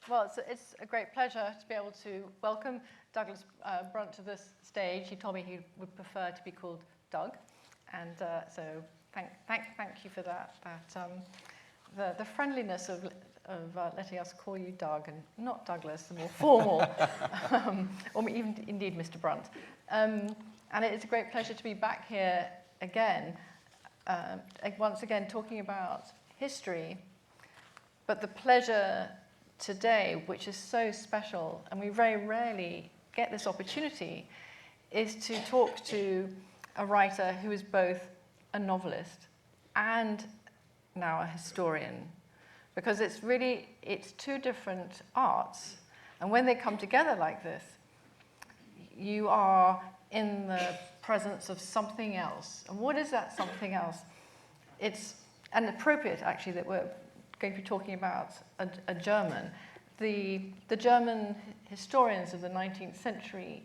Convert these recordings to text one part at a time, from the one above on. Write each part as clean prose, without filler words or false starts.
Well, it's a great pleasure to be able to welcome Douglas Brunt to this stage. He told me he would prefer to be called Doug, and so thank you for that. The friendliness of letting us call you Doug and not Douglas, the more formal, or even indeed Mr. Brunt. And it's a great pleasure to be back here again, once again talking about history, but the pleasure today, which is so special, and we very rarely get this opportunity, is to talk to a writer who is both a novelist and now a historian, because it's two different arts, and when they come together like this, you are in the presence of something else. And what is that something else? It's appropriate, actually, that we're going to be talking about a German. The German historians of the 19th century,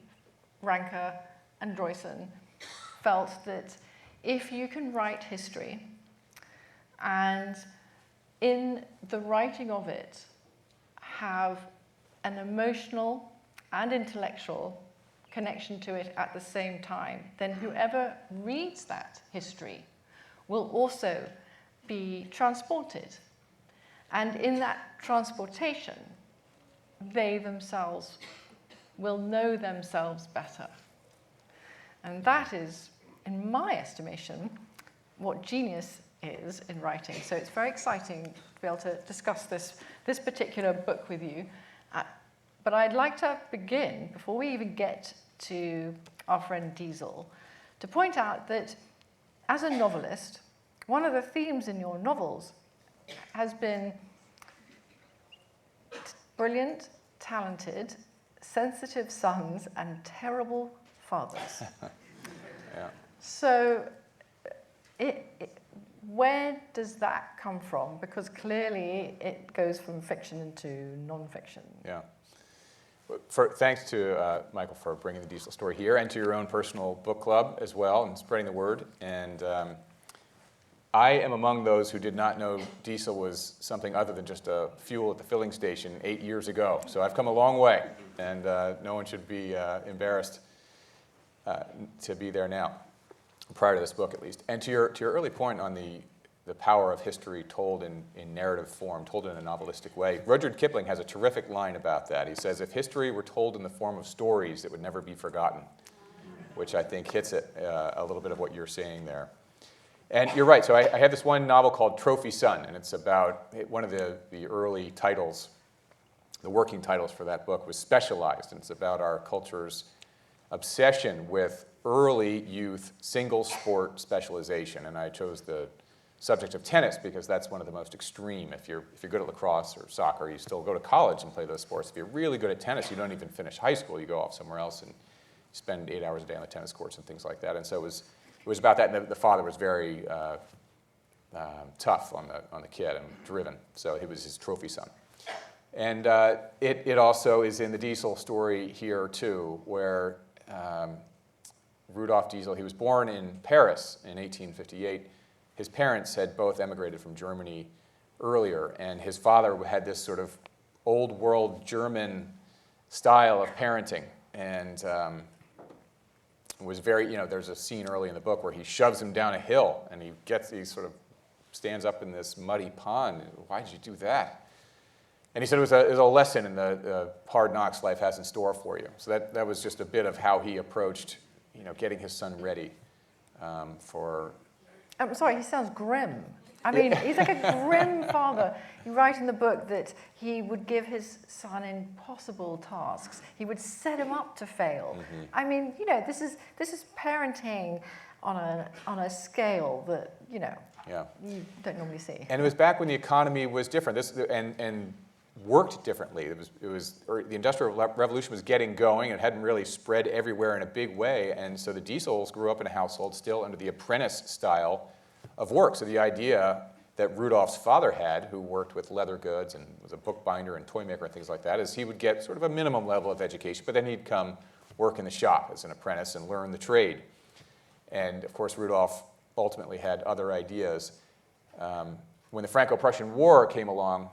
Ranke and Droysen, felt that if you can write history and in the writing of it have an emotional and intellectual connection to it at the same time, then whoever reads that history will also be transported. And in that transportation, they themselves will know themselves better. And that is, in my estimation, what genius is in writing. So it's very exciting to be able to discuss this particular book with you. But I'd like to begin, before we even get to our friend Diesel, to point out that as a novelist, one of the themes in your novels has been brilliant, talented, sensitive sons and terrible fathers. Yeah. So where does that come from? Because clearly it goes from fiction into non-fiction. Yeah. Thanks to Michael for bringing the Diesel story here, and to your own personal book club as well, and spreading the word. And I am among those who did not know diesel was something other than just a fuel at the filling station 8 years ago. So I've come a long way, and no one should be embarrassed to be there now, prior to this book at least. And to your early point on the power of history told in narrative form, told in a novelistic way, Rudyard Kipling has a terrific line about that. He says, if history were told in the form of stories, it would never be forgotten, which I think hits it a little bit of what you're saying there. And you're right, so I had this one novel called Trophy Son, and it's about one of the early titles, the working titles for that book was Specialized, and it's about our culture's obsession with early youth single sport specialization. And I chose the subject of tennis because that's one of the most extreme. If you're good at lacrosse or soccer, you still go to college and play those sports. If you're really good at tennis, you don't even finish high school. You go off somewhere else and spend 8 hours a day on the tennis courts and things like that. And so it was about that, and the father was very tough on the kid and driven. So he was his trophy son. And it also is in the Diesel story here too, where Rudolf Diesel, he was born in Paris in 1858. His parents had both emigrated from Germany earlier, and his father had this sort of old world German style of parenting. And it was very, there's a scene early in the book where he shoves him down a hill, and he sort of stands up in this muddy pond. Why did you do that? And he said it was a lesson in the hard knocks life has in store for you. So that was just a bit of how he approached, getting his son ready for. I'm sorry, he sounds grim. I mean, he's like a grim father. You write in the book that he would give his son impossible tasks. He would set him up to fail. Mm-hmm. I mean, this is parenting on a scale that you don't normally see. And it was back when the economy was different. And worked differently. The Industrial Revolution was getting going. It hadn't really spread everywhere in a big way, and so the Diesels grew up in a household still under the apprentice style of work. So the idea that Rudolf's father had, who worked with leather goods and was a bookbinder and toy maker and things like that, is he would get sort of a minimum level of education, but then he'd come work in the shop as an apprentice and learn the trade. And of course, Rudolf ultimately had other ideas. When the Franco-Prussian War came along,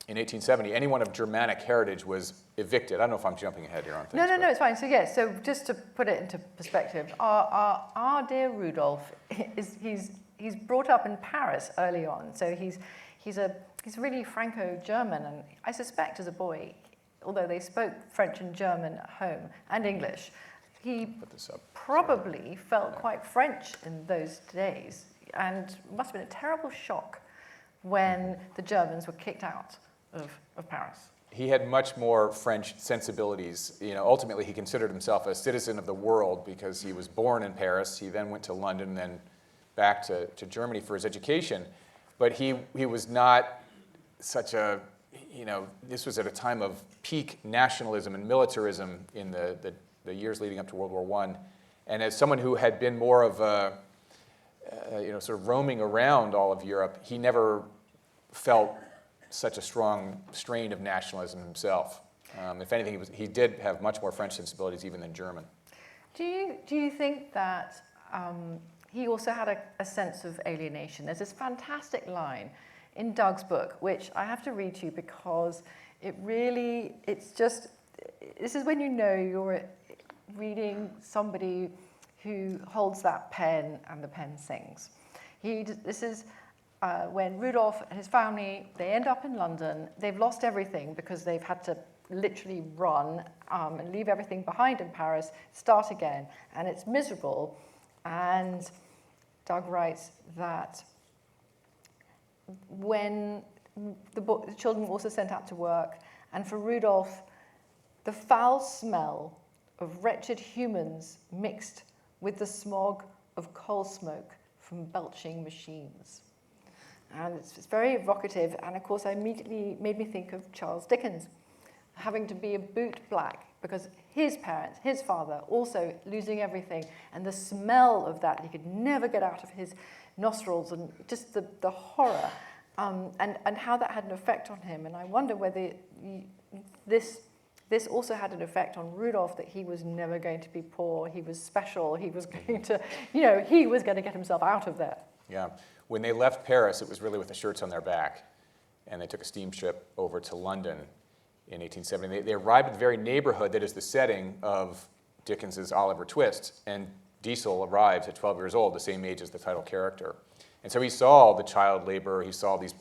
in 1870, anyone of Germanic heritage was evicted. I don't know if I'm jumping ahead here on things. No, it's fine. So yeah, so just to put it into perspective, our dear Rudolf he's brought up in Paris early on. So he's really Franco-German, and I suspect as a boy, although they spoke French and German at home and English, he probably felt quite French in those days, and it must have been a terrible shock when the Germans were kicked out of Paris. He had much more French sensibilities. Ultimately, he considered himself a citizen of the world because he was born in Paris. He then went to London, then back to Germany for his education. But he was not such a, this was at a time of peak nationalism and militarism in the years leading up to World War I. And as someone who had been more of a, sort of roaming around all of Europe, he never felt such a strong strain of nationalism himself. If anything, he did have much more French sensibilities even than German. Do you think that he also had a sense of alienation? There's this fantastic line in Doug's book, which I have to read to you because this is when you know you're reading somebody who holds that pen and the pen sings. This is when Rudolf and his family, they end up in London. They've lost everything because they've had to literally run and leave everything behind in Paris, start again, and it's miserable. And Doug writes that when the children were also sent out to work, and for Rudolf, the foul smell of wretched humans mixed with the smog of coal smoke from belching machines. And it's very evocative, and of course, immediately made me think of Charles Dickens having to be a boot black because his parents, his father, also losing everything, and the smell of that he could never get out of his nostrils, and just the horror, and how that had an effect on him. And I wonder whether this also had an effect on Rudolf, that he was never going to be poor, he was special, he was going to, he was going to get himself out of there. Yeah. When they left Paris, it was really with the shirts on their back, and they took a steamship over to London in 1870. They arrived at the very neighborhood that is the setting of Dickens's Oliver Twist, and Diesel arrives at 12 years old, the same age as the title character. And so he saw the child labor, he saw these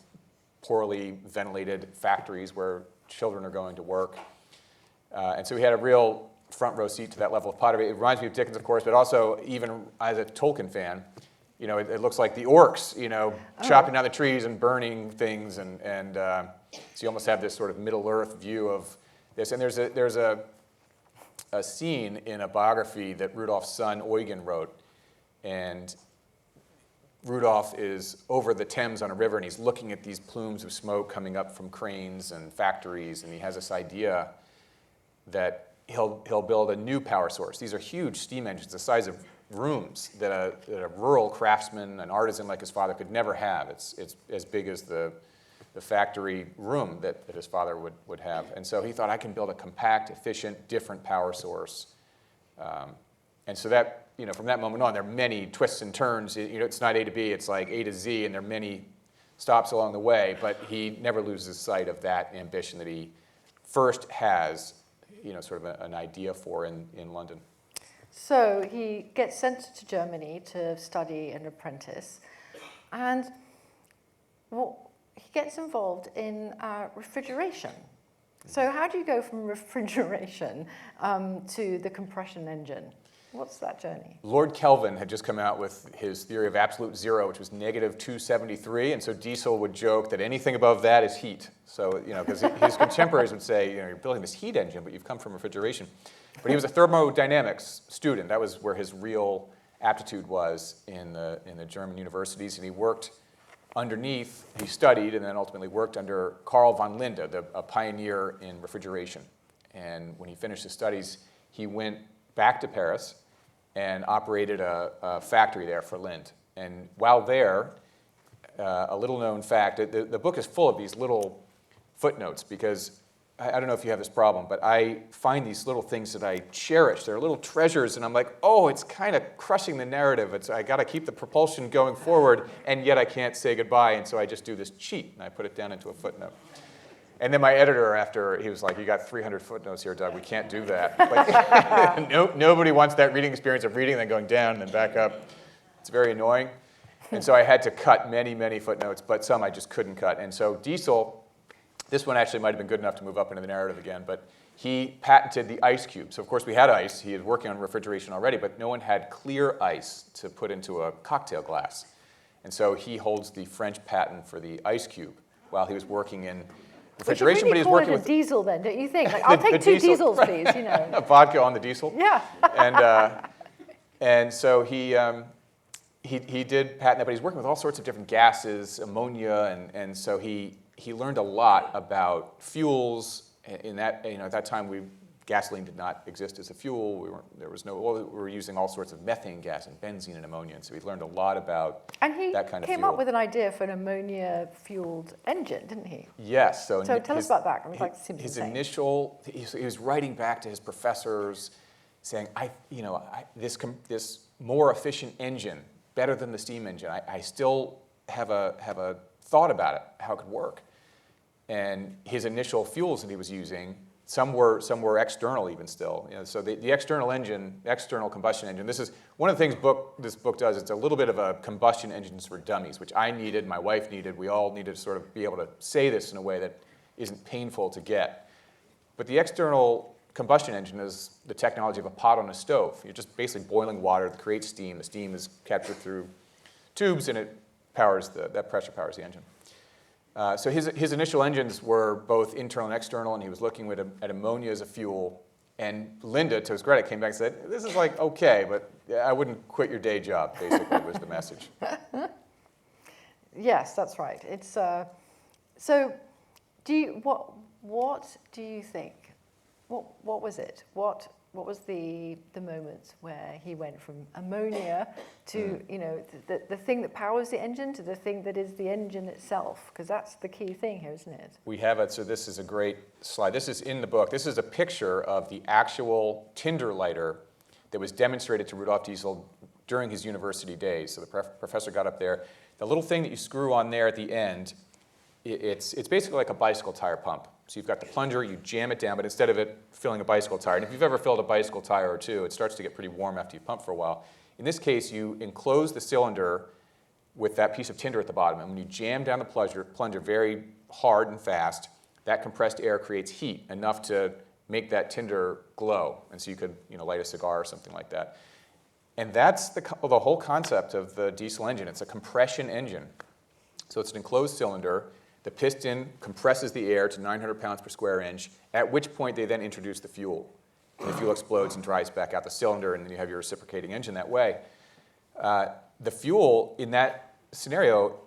poorly ventilated factories where children are going to work, and so he had a real front row seat to that level of poverty. It reminds me of Dickens, of course, but also even as a Tolkien fan, it looks like the orcs, chopping down the trees and burning things, and so you almost have this sort of Middle-earth view of this. And there's a scene in a biography that Rudolph's son Eugen wrote, and Rudolph is over the Thames on a river, and he's looking at these plumes of smoke coming up from cranes and factories, and he has this idea that he'll build a new power source. These are huge steam engines the size of rooms that a rural craftsman, an artisan like his father, could never have. It's as big as the factory room that his father would have. And so he thought, I can build a compact, efficient, different power source. And so that, from that moment on, there are many twists and turns. It's not A to B, it's like A to Z, and there are many stops along the way, but he never loses sight of that ambition that he first has, sort of an idea for in London. So he gets sent to Germany to study and apprentice, and he gets involved in refrigeration. So how do you go from refrigeration to the compression engine? What's that journey? Lord Kelvin had just come out with his theory of absolute zero, which was negative 273, and so Diesel would joke that anything above that is heat. So, because his contemporaries would say, you're building this heat engine, but you've come from refrigeration. But he was a thermodynamics student. That was where his real aptitude was in the German universities, and he worked underneath, he studied and then ultimately worked under Carl von Linde, a pioneer in refrigeration. And when he finished his studies, he went back to Paris and operated a factory there for Linde. And while there, a little-known fact, the book is full of these little footnotes because I don't know if you have this problem, but I find these little things that I cherish. They're little treasures, and I'm like, oh, it's kind of crushing the narrative. I got to keep the propulsion going forward, and yet I can't say goodbye, and so I just do this cheat, and I put it down into a footnote. And then my editor, after, he was like, you got 300 footnotes here, Doug, we can't do that. Like, nobody wants that reading experience of reading and then going down and then back up. It's very annoying. And so I had to cut many, many footnotes, but some I just couldn't cut. And so Diesel, this one actually might have been good enough to move up into the narrative again, but he patented the ice cube. So of course we had ice. He was working on refrigeration already, but no one had clear ice to put into a cocktail glass. And so he holds the French patent for the ice cube while he was working in refrigeration. But he was working with diesel then, don't you think? Like, I'll take two diesels, please. You know, vodka on the diesel. Yeah. And so he did patent that, but he's working with all sorts of different gases, ammonia, and so he learned a lot about fuels. In that, at that time, gasoline did not exist as a fuel. We were using all sorts of methane gas and benzene and ammonia, and so we learned a lot about that kind of fuel. And he came up with an idea for an ammonia-fueled engine, didn't he? Yes. So tell us about that. I mean, like, his initial, he was writing back to his professors, saying, this more efficient engine, better than the steam engine. I still have a thought about it, how it could work. And his initial fuels that he was using, some were external even still. So the external engine, external combustion engine, this is one of the things this book does. It's a little bit of a combustion engines for dummies, which I needed, my wife needed, we all needed to sort of be able to say this in a way that isn't painful to get. But the external combustion engine is the technology of a pot on a stove. You're just basically boiling water to create steam. The steam is captured through tubes, and that pressure powers the engine. So his initial engines were both internal and external, and he was looking at ammonia as a fuel. And Linda, to his credit, came back and said, this is like okay, but I wouldn't quit your day job, basically, was the message. Yes, that's right. It's so what do you think? What was it? What was the moment where he went from ammonia to the thing that powers the engine to the thing that is the engine itself? Because that's the key thing here, isn't it? We have it. So this is a great slide. This is in the book. This is a picture of the actual tinder lighter that was demonstrated to Rudolf Diesel during his university days. So the professor got up there. The little thing that you screw on there at the end, it's basically like a bicycle tire pump. So you've got the plunger, you jam it down, but instead of it filling a bicycle tire, and if you've ever filled a bicycle tire or two, it starts to get pretty warm after you pump for a while. In this case, you enclose the cylinder with that piece of tinder at the bottom, and when you jam down the plunger very hard and fast, that compressed air creates heat, enough to make that tinder glow, and so you could light a cigar or something like that. And that's the whole concept of the diesel engine. It's a compression engine. So it's an enclosed cylinder. The piston compresses the air to 900 pounds per square inch, at which point they then introduce the fuel. And the fuel explodes and dries back out the cylinder, and then you have your reciprocating engine that way. The fuel in that scenario,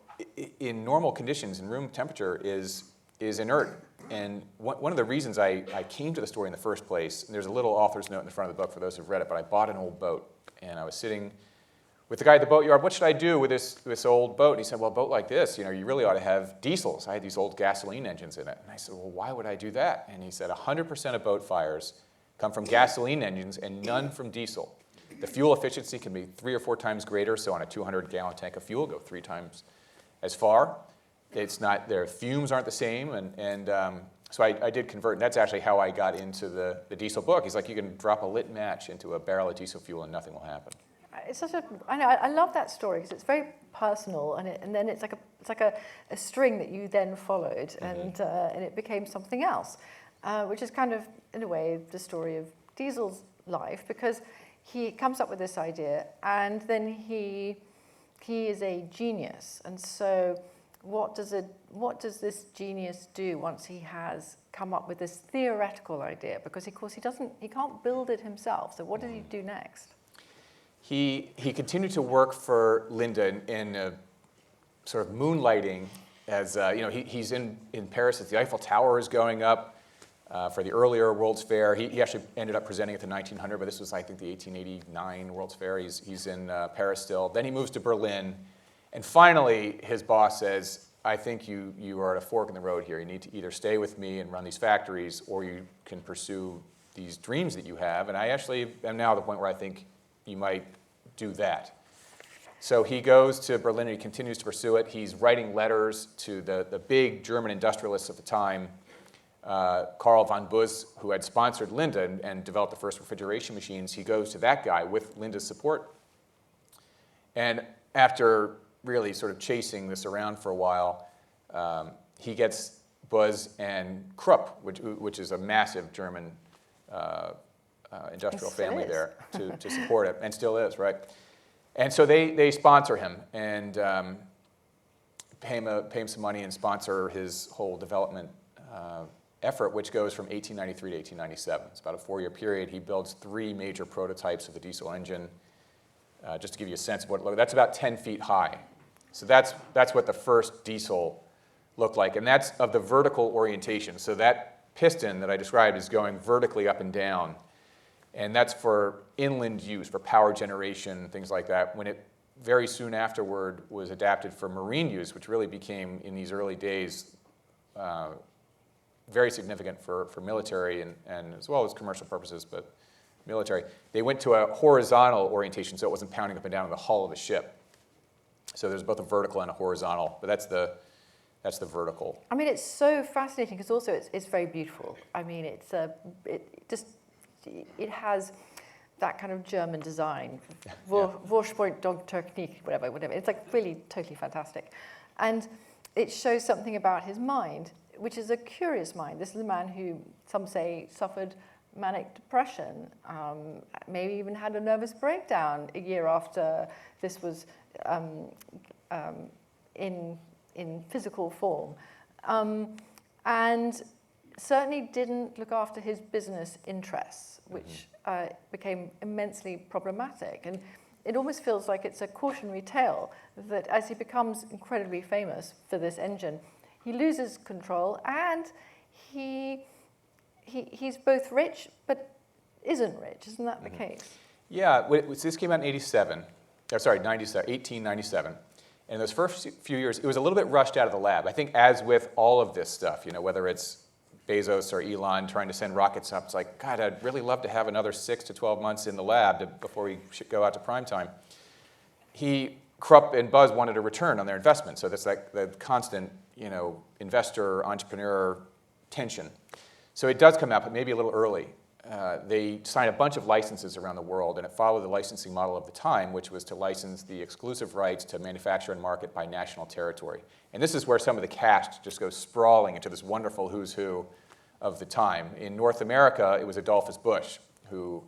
in normal conditions, in room temperature, is inert. And one of the reasons I came to the story in the first place, and there's a little author's note in the front of the book for those who've read it, but I bought an old boat, and I was sitting with the guy at the boatyard. What should I do with this old boat? And he said, well, a boat like this, you really ought to have diesels. I had these old gasoline engines in it. And I said, well, why would I do that? And he said, 100% of boat fires come from gasoline engines and none from diesel. The fuel efficiency can be 3 or 4 times greater, so on a 200-gallon tank of fuel, go 3 times as far. It's not, their fumes aren't the same, and so I did convert, and that's actually how I got into the diesel book. He's like, you can drop a lit match into a barrel of diesel fuel and nothing will happen. It's such I love that story because it's very personal, and then it's like a string that you then followed, and it became something else, which is kind of, in a way, the story of Diesel's life, because he comes up with this idea, and then he is a genius, and so what does this genius do once he has come up with this theoretical idea? Because of course he can't build it himself. So what does he do next? He continued to work for Linda in sort of moonlighting as, he's in Paris as the Eiffel Tower is going up for the earlier World's Fair. He actually ended up presenting at the 1900, but this was, I think, the 1889 World's Fair. He's in Paris still. Then he moves to Berlin, and finally his boss says, I think you are at a fork in the road here. You need to either stay with me and run these factories, or you can pursue these dreams that you have. And I actually am now at the point where I think you might do that. So he goes to Berlin and he continues to pursue it. He's writing letters to the big German industrialists at the time. Karl von Buzz, who had sponsored Linde and developed the first refrigeration machines, he goes to that guy with Linde's support. And after really sort of chasing this around for a while, he gets Buzz and Krupp, which is a massive German industrial family there, to support it, and still is, right? And so they sponsor him and pay him some money and sponsor his whole development effort, which goes from 1893 to 1897. It's about a 4-year period. He builds 3 major prototypes of the diesel engine. Just to give you a sense of what it looked, that's about 10 feet high. So that's what the first diesel looked like, and that's of the vertical orientation. So that piston that I described is going vertically up and down, and that's for inland use, for power generation, things like that. When it very soon afterward was adapted for marine use, which really became, in these early days, very significant for military and as well as commercial purposes, but military. They went to a horizontal orientation, so it wasn't pounding up and down on the hull of the ship. So there's both a vertical and a horizontal, but that's the vertical. I mean, it's so fascinating because also it's very beautiful. I mean, it has that kind of German design, Vorsprung Technik, whatever. It's like really totally fantastic. And it shows something about his mind, which is a curious mind. This is a man who, some say, suffered manic depression, maybe even had a nervous breakdown a year after this was in physical form, and certainly didn't look after his business interests, which became immensely problematic. And it almost feels like it's a cautionary tale that as he becomes incredibly famous for this engine, he loses control, and he's both rich but isn't rich. Isn't that the case? Yeah, this came out in 1897. And in those first few years, it was a little bit rushed out of the lab. I think as with all of this stuff, whether it's Bezos or Elon trying to send rockets up, it's like, God, I'd really love to have another 6 to 12 months in the lab before we should go out to prime time. Krupp and Buzz wanted a return on their investment, so that's like the constant, investor-entrepreneur tension. So it does come out, but maybe a little early. They signed a bunch of licenses around the world, and it followed the licensing model of the time, which was to license the exclusive rights to manufacture and market by national territory. And this is where some of the caste just goes sprawling into this wonderful who's who of the time. In North America, it was Adolphus Busch who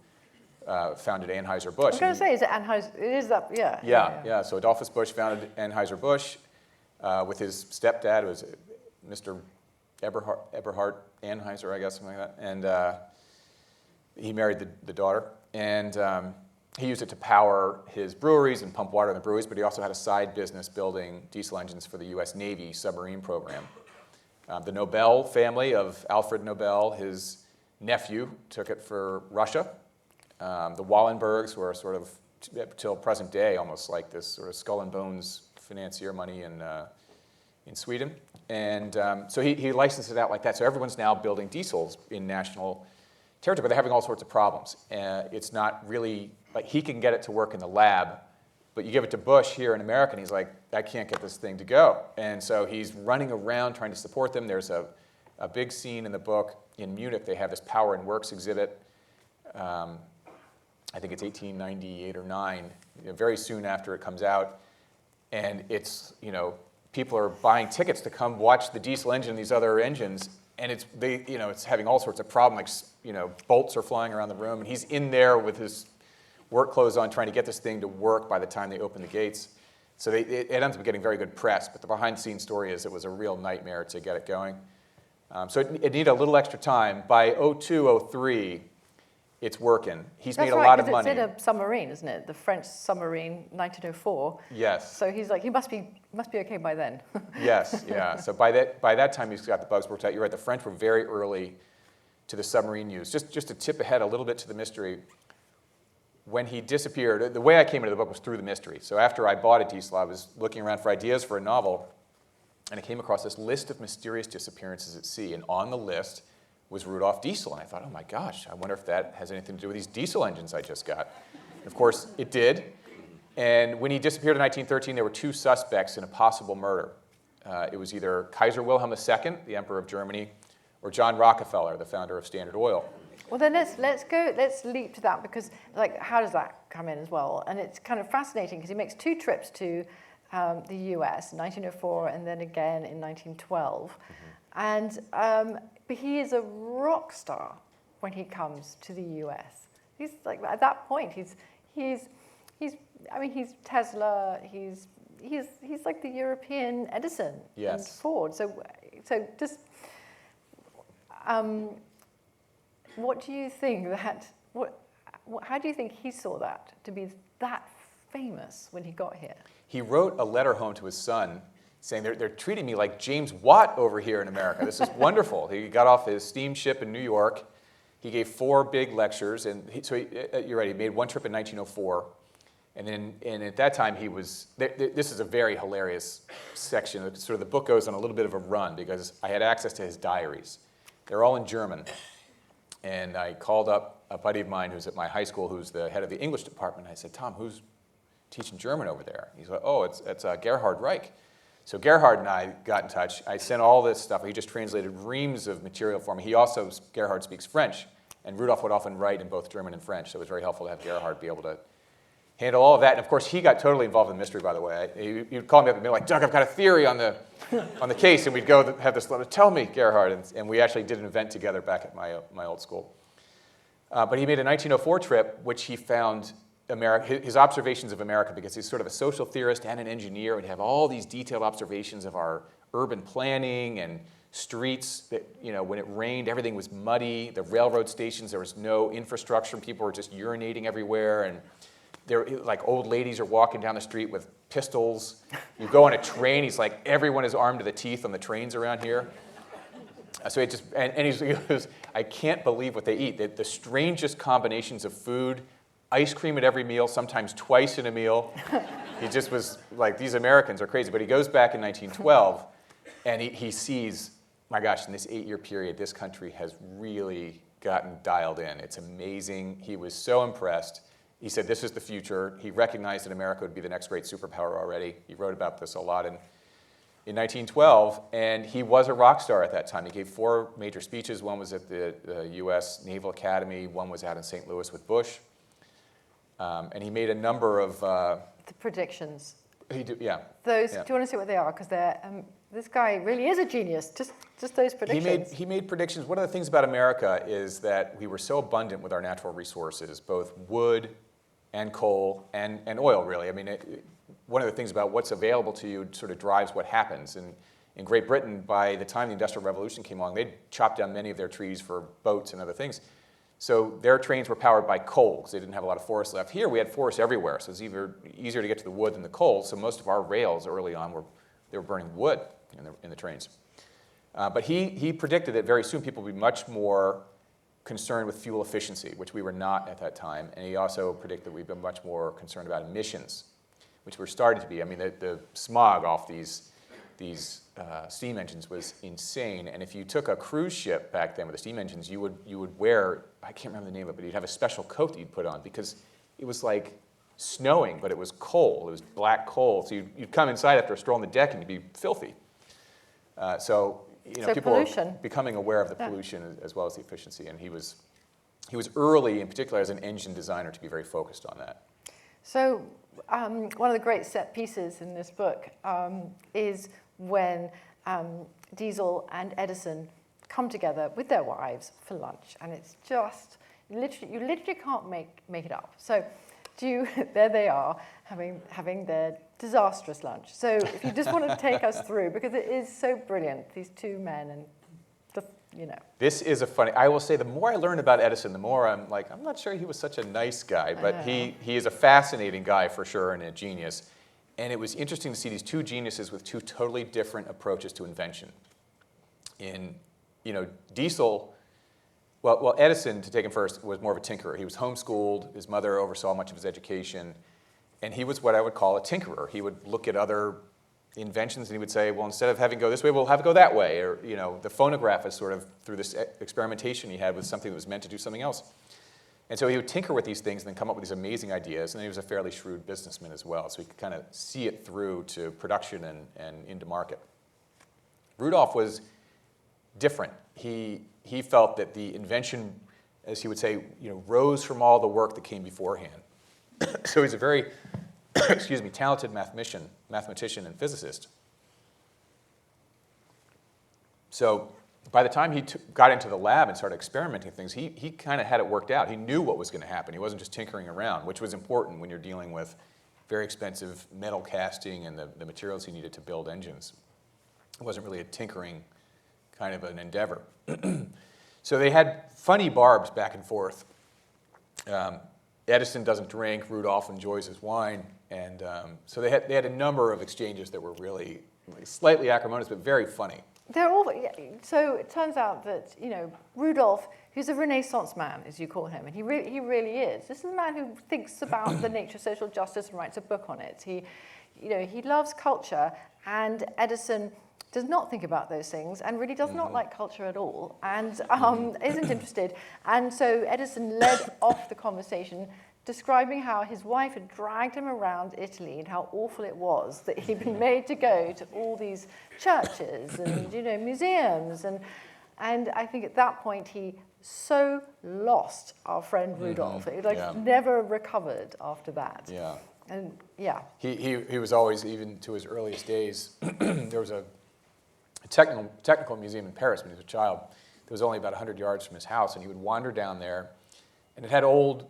founded Anheuser-Busch. I was going to say, is it Anheuser? It is that, yeah. Yeah. So Adolphus Busch founded Anheuser-Busch with his stepdad, who was Mr. Eberhard Anheuser, I guess, something like that. And he married the daughter, and he used it to power his breweries and pump water in the breweries, but he also had a side business building diesel engines for the U.S. Navy submarine program. The Nobel family of Alfred Nobel, his nephew, took it for Russia. The Wallenbergs were sort of, till present day, almost like this sort of skull and bones financier money in Sweden. And so he licensed it out like that. So everyone's now building diesels in national territory, but they're having all sorts of problems. It's not really, like he can get it to work in the lab, but you give it to Bush here in America, and he's like, I can't get this thing to go. And so he's running around trying to support them. There's a big scene in the book in Munich. They have this Power and Works exhibit. I think it's 1898 or 9, very soon after it comes out. And it's, people are buying tickets to come watch the diesel engine and these other engines, and it's having all sorts of problems, like, bolts are flying around the room, and he's in there with his work clothes on trying to get this thing to work by the time they open the gates. So it ends up getting very good press, but the behind-the-scenes story is it was a real nightmare to get it going. So it needed a little extra time. By 02, 03, it's working. He's made a lot of money. It's in a submarine, isn't it? The French submarine, 1904. Yes. So he's like, he must be okay by then. Yes, yeah. So by that time, he's got the bugs worked out. You're right. The French were very early to the submarine use. Just to tip ahead a little bit to the mystery, when he disappeared, the way I came into the book was through the mystery. So after I bought a diesel, I was looking around for ideas for a novel, and I came across this list of mysterious disappearances at sea. And on the list was Rudolf Diesel. And I thought, oh my gosh, I wonder if that has anything to do with these diesel engines I just got. And of course, it did. And when he disappeared in 1913, there were 2 suspects in a possible murder. It was either Kaiser Wilhelm II, the Emperor of Germany, or John Rockefeller, the founder of Standard Oil. Well, then let's leap to that, because like, how does that come in as well? And it's kind of fascinating because he makes 2 trips to the US in 1904 and then again in 1912. And but he is a rock star when he comes to the US. He's like, at that point, he's Tesla. He's like the European Edison and Ford. So just what do you think that how do you think he saw that to be that famous when he got here? He wrote a letter home to his son saying, they're treating me like James Watt over here in America. This is wonderful. He got off his steamship in New York. He gave 4 big lectures, and you're right, he made 1 trip in 1904. And at that time, this is a very hilarious section. Sort of the book goes on a little bit of a run because I had access to his diaries. They're all in German. And I called up a buddy of mine who's at my high school, who's the head of the English department. I said, Tom, who's teaching German over there? He's like, oh, it's Gerhard Reich. So Gerhard and I got in touch. I sent all this stuff. He just translated reams of material for me. Gerhard speaks French, and Rudolf would often write in both German and French, so it was very helpful to have Gerhard be able to handle all of that. And of course, he got totally involved in the mystery, by the way. He would call me up and be like, Doug, I've got a theory on the case, and we'd go have this letter, tell me, Gerhard. And we actually did an event together back at my old school. But he made a 1904 trip, which he found his observations of America, because he's sort of a social theorist and an engineer, and have all these detailed observations of our urban planning and streets that, when it rained, everything was muddy. The railroad stations, there was no infrastructure, and people were just urinating everywhere. And like old ladies are walking down the street with pistols. You go on a train, he's like, everyone is armed to the teeth on the trains around here. So it just, and he goes, I can't believe what they eat. The strangest combinations of food, ice cream at every meal, sometimes twice in a meal. He just was like, these Americans are crazy. But he goes back in 1912, and he sees, my gosh, in this 8-year period, this country has really gotten dialed in. It's amazing. He was so impressed. He said, this is the future. He recognized that America would be the next great superpower already. He wrote about this a lot in 1912, and he was a rock star at that time. He gave 4 major speeches. One was at the U.S. Naval Academy. One was out in St. Louis with Bush. And he made a number of... the predictions. Yeah. Those. Yeah. Do you want to see what they are? Because this guy really is a genius. Just those predictions. He made predictions. One of the things about America is that we were so abundant with our natural resources, both wood and coal and oil, really. I mean, one of the things about what's available to you sort of drives what happens. And in Great Britain, by the time the Industrial Revolution came along, they'd chopped down many of their trees for boats and other things. So their trains were powered by coal because they didn't have a lot of forest left. Here, we had forests everywhere, so it's easier to get to the wood than the coal. So most of our rails early on they were burning wood in the trains. But he predicted that very soon people would be much more concerned with fuel efficiency, which we were not at that time. And he also predicted that we'd be much more concerned about emissions, which we're starting to be. I mean, the smog off these steam engines was insane. And if you took a cruise ship back then with the steam engines, you would wear, I can't remember the name of it, but you'd have a special coat that you'd put on because it was like snowing, but it was coal. It was black coal. So you'd come inside after a stroll on the deck and you'd be filthy. So people pollution. were becoming aware of the pollution as well as the efficiency. And he was early, in particular as an engine designer, to be very focused on that. So one of the great set pieces in this book is when Diesel and Edison come together with their wives for lunch, and it's just you literally can't make it up. So there they are having their disastrous lunch. So if you just want to take us through, because it is so brilliant, these 2 men and This is I will say, the more I learn about Edison, the more I'm like, I'm not sure he was such a nice guy, but he is a fascinating guy for sure and a genius. And it was interesting to see these 2 geniuses with 2 totally different approaches to invention. Diesel, well, Edison, to take him first, was more of a tinkerer. He was homeschooled. His mother oversaw much of his education. And he was what I would call a tinkerer. He would look at other inventions and he would say, well, instead of having it go this way, we'll have it go that way. Or, the phonograph is sort of through this experimentation he had with something that was meant to do something else. And so he would tinker with these things and then come up with these amazing ideas. And he was a fairly shrewd businessman as well, so he could kind of see it through to production and into market. Rudolf was different. He felt that the invention, as he would say, rose from all the work that came beforehand. So he's a very, talented mathematician and physicist. So by the time he got into the lab and started experimenting things, he kind of had it worked out. He knew what was going to happen. He wasn't just tinkering around, which was important when you're dealing with very expensive metal casting and the materials he needed to build engines. It wasn't really a tinkering kind of an endeavor. So they had funny barbs back and forth. Edison doesn't drink, Rudolf enjoys his wine, and so they had a number of exchanges that were really slightly acrimonious, but very funny. They're all, so it turns out that, Rudolf, who's a Renaissance man, as you call him, and he really is. This is a man who thinks about the nature of social justice and writes a book on it. He loves culture, and Edison does not think about those things and really does not like culture at all and isn't interested. And so Edison led off the conversation describing how his wife had dragged him around Italy and how awful it was that he'd been made to go to all these churches and museums. And I think at that point he so lost our friend Rudolf. He never recovered after that. Yeah. And yeah. He was always, even to his earliest days, there was a technical museum in Paris when he was a child. It was only about 100 yards from his house, and he would wander down there, and it had old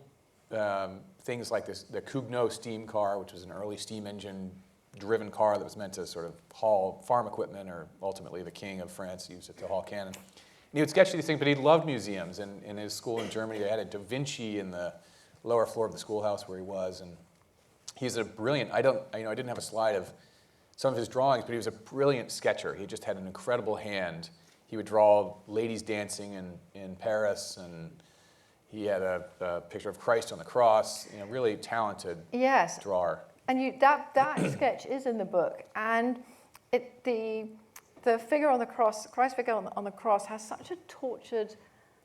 things like the Cugnot steam car, which was an early steam engine-driven car that was meant to sort of haul farm equipment, or ultimately the king of France used it to haul cannon. And he would sketch these things, but he loved museums, and in his school in Germany, they had a Da Vinci in the lower floor of the schoolhouse where he was, and he's a brilliant, I didn't have a slide of some of his drawings, but he was a brilliant sketcher. He just had an incredible hand. He would draw ladies dancing in Paris, and he had a picture of Christ on the cross. Really talented drawer. And that sketch is in the book, and the figure on the cross, Christ's figure on the cross, has such a tortured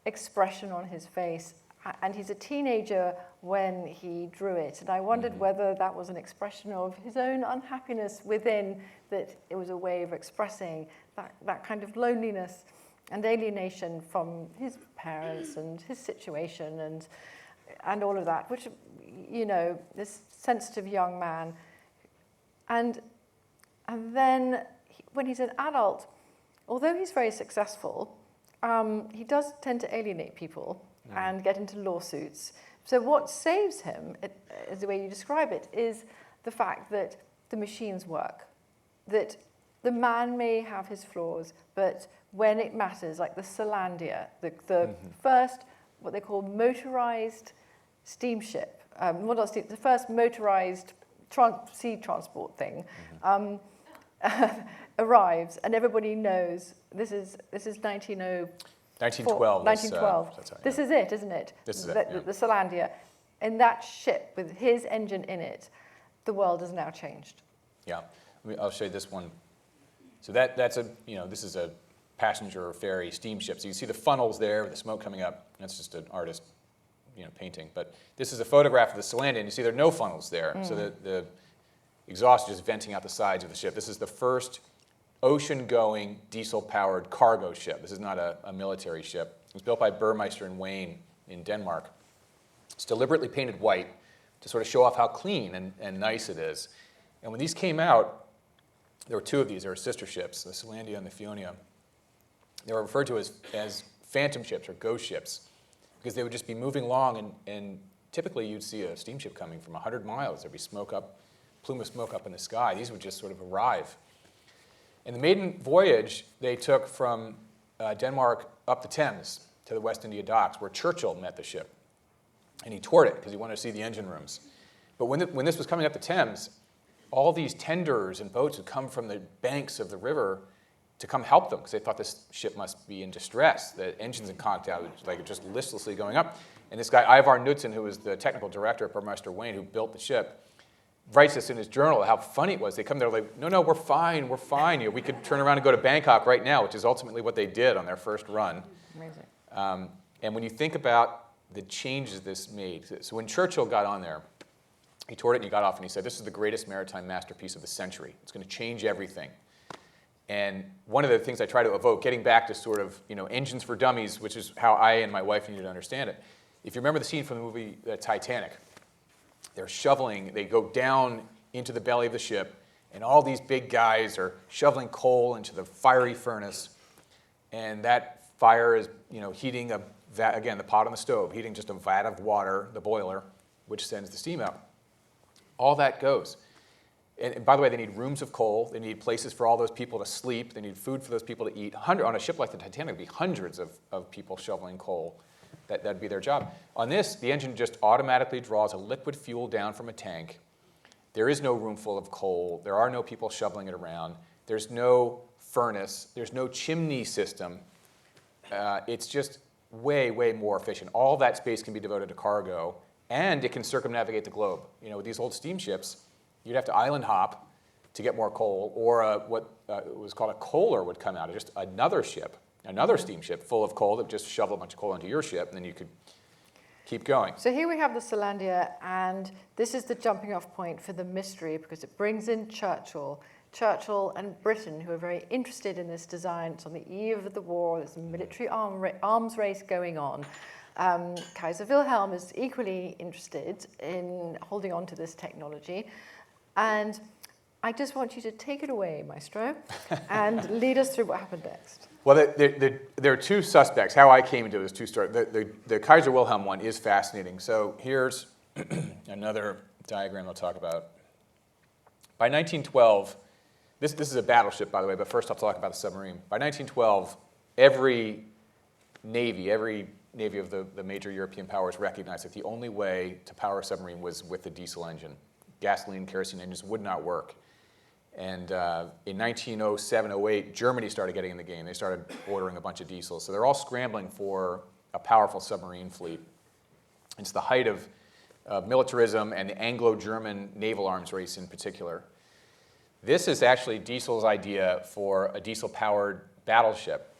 expression on his face. And he's a teenager when he drew it. And I wondered whether that was an expression of his own unhappiness within, that it was a way of expressing that kind of loneliness and alienation from his parents and his situation and all of that, which, this sensitive young man. And then when he's an adult, although he's very successful, he does tend to alienate people and get into lawsuits. So what saves him, as the way you describe it, is the fact that the machines work, that the man may have his flaws, but when it matters, like the Selandia, the first, what they call motorized steamship, the first motorized sea transport thing, arrives, and everybody knows this is 1912. 1912. That's right, This is it, isn't it? This is it. The Selandia. In that ship with his engine in it, the world has now changed. Yeah. I'll show you this one. So this is a passenger ferry steamship. So you see the funnels there with the smoke coming up. That's just an artist, painting. But this is a photograph of the Selandia, and you see there are no funnels there. So the exhaust is just venting out the sides of the ship. This is the first ocean-going, diesel-powered cargo ship. This is not a military ship. It was built by Burmeister and Wain in Denmark. It's deliberately painted white to sort of show off how clean and nice it is. And when these came out, there were two of these. There were sister ships, the Selandia and the Fionia. They were referred to as phantom ships or ghost ships because they would just be moving along, and typically you'd see a steamship coming from 100 miles. There'd be plume of smoke up in the sky. These would just sort of arrive. In the maiden voyage, they took from Denmark up the Thames to the West India docks, where Churchill met the ship. And he toured it because he wanted to see the engine rooms. But when this was coming up the Thames, all these tenders and boats would come from the banks of the river to come help them because they thought this ship must be in distress. The engines had conked out, just listlessly going up. And this guy, Ivar Knudsen, who was the technical director at Burmeister Wain, who built the ship, writes this in his journal, how funny it was. They come there like, no, we're fine. We could turn around and go to Bangkok right now, which is ultimately what they did on their first run. Amazing. And when you think about the changes this made, so when Churchill got on there, he toured it and he got off and he said, this is the greatest maritime masterpiece of the century. It's going to change everything. And one of the things I try to evoke, getting back to sort of, engines for dummies, which is how I and my wife needed to understand it. If you remember the scene from the movie Titanic, they're shoveling, they go down into the belly of the ship, and all these big guys are shoveling coal into the fiery furnace, and that fire is, heating a vat, again, the pot on the stove, heating just a vat of water, the boiler, which sends the steam out. All that goes. And by the way, they need rooms of coal, they need places for all those people to sleep, they need food for those people to eat. On a ship like the Titanic, there'd be hundreds of people shoveling coal. That'd be their job. On this, the engine just automatically draws a liquid fuel down from a tank. There is no room full of coal. There are no people shoveling it around. There's no furnace. There's no chimney system. It's just way, way more efficient. All that space can be devoted to cargo, and it can circumnavigate the globe. With these old steamships, you'd have to island hop to get more coal, or what was called a coaler would come out of just another ship, another steamship full of coal that would just shovel a bunch of coal into your ship, and then you could keep going. So here we have the Selandia, and this is the jumping off point for the mystery because it brings in Churchill and Britain, who are very interested in this design. It's on the eve of the war. There's a military arms race going on. Kaiser Wilhelm is equally interested in holding on to this technology. And I just want you to take it away, Maestro, and lead us through what happened next. Well, there are two suspects. How I came into it is two stories. The Kaiser Wilhelm one is fascinating. So here's another diagram I'll talk about. By 1912, this is a battleship, by the way, but first I'll talk about the submarine. By 1912, every navy of the major European powers recognized that the only way to power a submarine was with the diesel engine. Gasoline, kerosene engines would not work. And in 1907-08, Germany started getting in the game. They started ordering a bunch of diesels. So they're all scrambling for a powerful submarine fleet. It's the height of militarism and the Anglo-German naval arms race in particular. This is actually Diesel's idea for a diesel-powered battleship.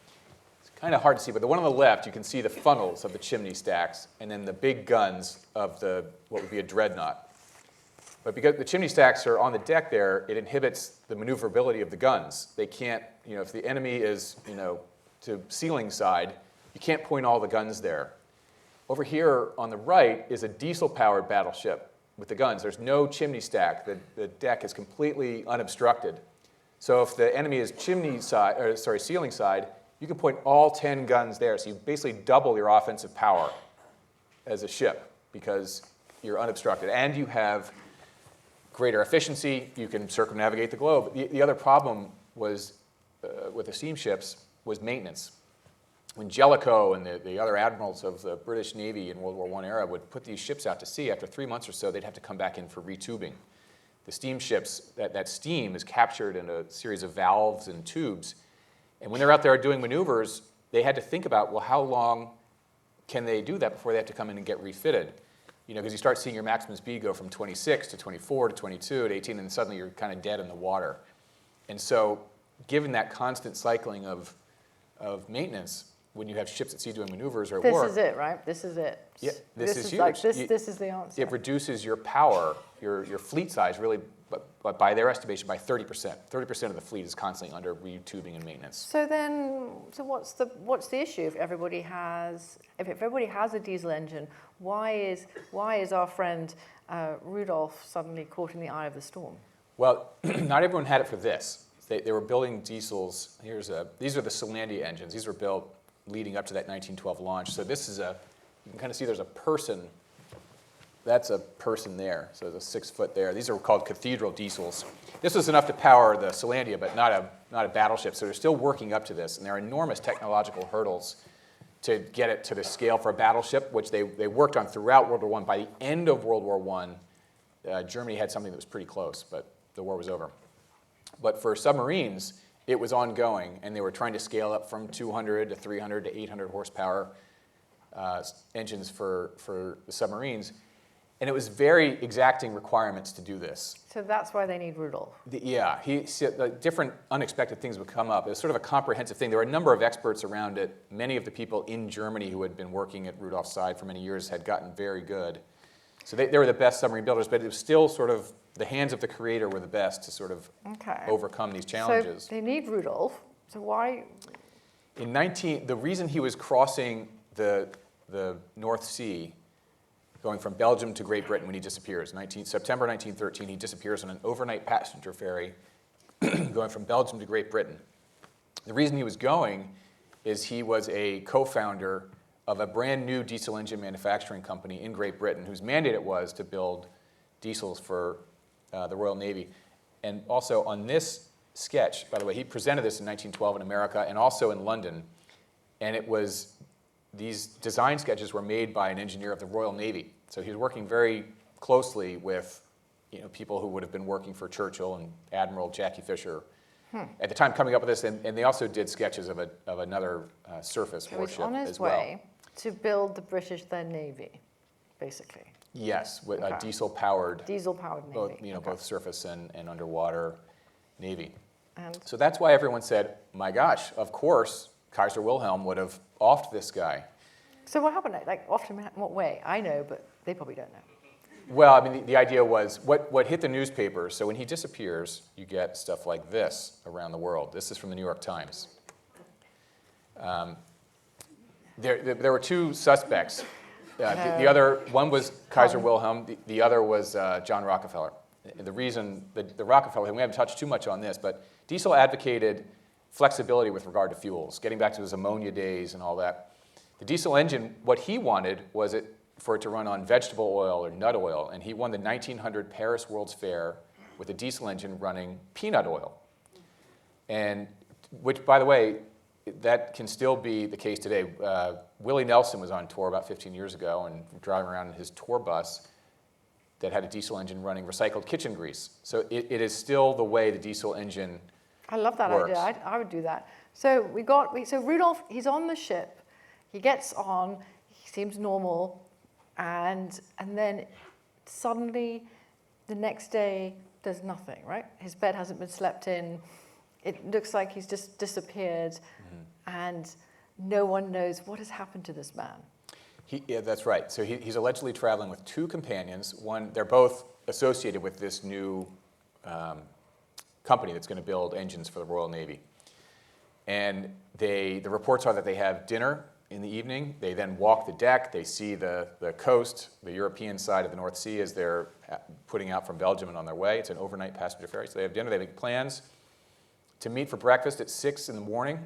It's kind of hard to see, but the one on the left, you can see the funnels of the chimney stacks and then the big guns of what would be a dreadnought. But because the chimney stacks are on the deck there, it inhibits the maneuverability of the guns. They can't, if the enemy is, to ceiling side, you can't point all the guns there. Over here on the right is a diesel-powered battleship with the guns. There's no chimney stack. The deck is completely unobstructed. So if the enemy is ceiling side, you can point all 10 guns there. So you basically double your offensive power as a ship because you're unobstructed. And you have greater efficiency, you can circumnavigate the globe. The other problem was, with the steamships, was maintenance. When Jellicoe and the other admirals of the British Navy in World War I era would put these ships out to sea, after 3 months or so, they'd have to come back in for retubing. The steamships, that steam is captured in a series of valves and tubes. And when they're out there doing maneuvers, they had to think about, well, how long can they do that before they have to come in and get refitted? Because you start seeing your maximum speed go from 26 to 24 to 22 to 18, and suddenly you're kind of dead in the water. And so, given that constant cycling of maintenance, when you have ships at sea doing maneuvers or at war... This is it, right? This is it. Yeah, this is huge. Like this is the answer. It reduces your power, your fleet size, really, but by their estimation, by 30%. 30% of the fleet is constantly under retubing and maintenance. So what's the issue if everybody has a diesel engine? Why is our friend Rudolf suddenly caught in the eye of the storm? Well, not everyone had it for this. They were building diesels. These are the Selandia engines. These were built leading up to that 1912 launch. So this is you can kind of see there's a person. That's a person there. So there's a 6 foot there. These are called Cathedral Diesels. This was enough to power the Selandia, but not a battleship. So they're still working up to this, and there are enormous technological hurdles to get it to the scale for a battleship, which they worked on throughout World War I. By the end of World War I, Germany had something that was pretty close, but the war was over. But for submarines, it was ongoing, and they were trying to scale up from 200 to 300 to 800 horsepower engines for the submarines. And it was very exacting requirements to do this. So that's why they need Rudolf. Yeah, different unexpected things would come up. It was sort of a comprehensive thing. There were a number of experts around it. Many of the people in Germany who had been working at Rudolf's side for many years had gotten very good. So they were the best submarine builders, but it was still sort of the hands of the creator were the best to sort of overcome these challenges. So they need Rudolf. So why? The reason he was crossing the North Sea, going from Belgium to Great Britain when he disappears, September 1913, he disappears on an overnight passenger ferry going from Belgium to Great Britain. The reason he was going is he was a co-founder of a brand new diesel engine manufacturing company in Great Britain whose mandate it was to build diesels for the Royal Navy. And also on this sketch, by the way, he presented this in 1912 in America and also in London. And these design sketches were made by an engineer of the Royal Navy. So he was working very closely with people who would have been working for Churchill and Admiral Jackie Fisher at the time coming up with this. And they also did sketches of another surface warship as well. So he's on his way to build the British then Navy, basically. Yes, with a diesel-powered Navy. Both surface and underwater Navy. And so that's why everyone said, my gosh, of course, Kaiser Wilhelm would have offed this guy. So what happened? Like, offed him in what way? I know, but they probably don't know. Well, I mean, the idea was what hit the newspapers. So when he disappears, you get stuff like this around the world. This is from the New York Times. There were two suspects. The other one was Kaiser Wilhelm. The other was John Rockefeller. The reason the Rockefeller, and we haven't touched too much on this, but Diesel advocated flexibility with regard to fuels, getting back to his ammonia days and all that. The diesel engine, what he wanted was for it to run on vegetable oil or nut oil, and he won the 1900 Paris World's Fair with a diesel engine running peanut oil. And which, by the way, that can still be the case today. Willie Nelson was on tour about 15 years ago and driving around in his tour bus that had a diesel engine running recycled kitchen grease. So it is still the way the diesel engine I love that works. idea. I would do that. So so Rudolf, he's on the ship. He gets on. He seems normal, and then suddenly, the next day, there's nothing. Right? His bed hasn't been slept in. It looks like he's just disappeared, and no one knows what has happened to this man. Yeah, that's right. So he's allegedly traveling with two companions. They're both associated with this new company that's going to build engines for the Royal Navy. And the reports are that they have dinner in the evening. They then walk the deck. They see the coast, the European side of the North Sea as they're putting out from Belgium and on their way. It's an overnight passenger ferry. So they have dinner. They make plans to meet for breakfast at 6 in the morning.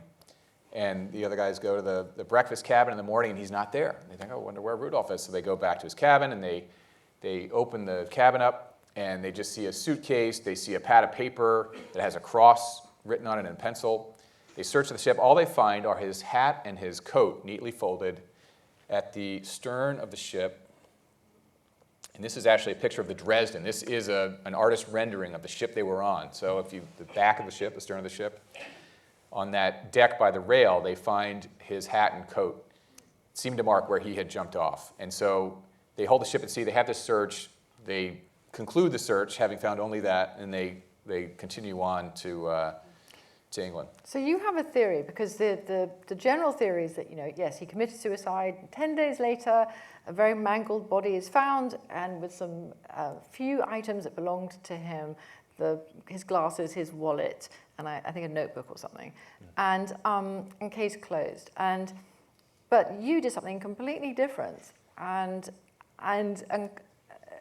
And the other guys go to the breakfast cabin in the morning, and he's not there. They think, oh, I wonder where Rudolf is. So they go back to his cabin, and they open the cabin up, and they just see a suitcase. They see a pad of paper that has a cross written on it in pencil. They search the ship. All they find are his hat and his coat neatly folded at the stern of the ship. And this is actually a picture of the Dresden. This is an artist rendering of the ship they were on. So the back of the ship, the stern of the ship, on that deck by the rail, they find his hat and coat. It seemed to mark where he had jumped off. And so they hold the ship at sea. They have this search. They conclude the search, having found only that, and they continue on to England. So you have a theory, because the general theory is that, yes, he committed suicide. 10 days later, a very mangled body is found, and with some few items that belonged to him, his glasses, his wallet, and I think a notebook or something, and case closed. But you did something completely different, and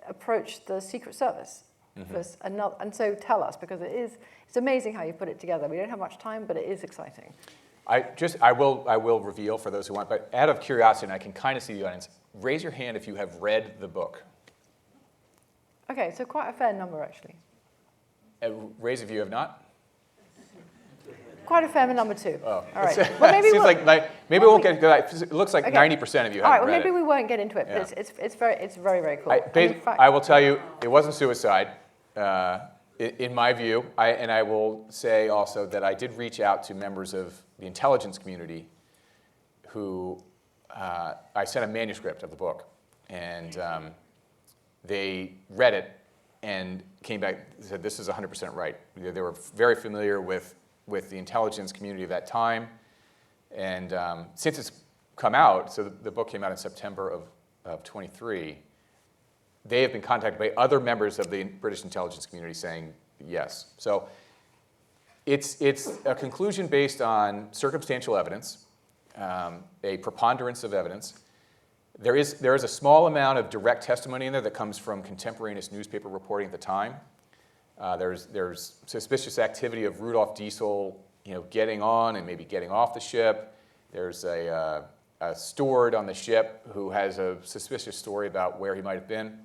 approached the Secret Service. And so tell us, because it's amazing how you put it together. We don't have much time, but it is exciting. I will reveal for those who want, but out of curiosity, and I can kind of see the audience, raise your hand if you have read the book. Okay, so quite a fair number, actually. Raise if you have not. Quite a fair number too. Oh, all right. Well, maybe we won't get. It looks like 90% of you haven't read it. All right. Well, maybe we won't get into it. Yeah. But it's very, very cool. I will tell you, it wasn't suicide, in my view. I will say also that I did reach out to members of the intelligence community, who I sent a manuscript of the book, and they read it and came back and said, this is 100% right. They were very familiar with the intelligence community of that time. And since it's come out, so the book came out in September of 23, they have been contacted by other members of the British intelligence community saying yes. So it's a conclusion based on circumstantial evidence, a preponderance of evidence. There is a small amount of direct testimony in there that comes from contemporaneous newspaper reporting at the time. There's suspicious activity of Rudolf Diesel, getting on and maybe getting off the ship. There's a steward on the ship who has a suspicious story about where he might have been.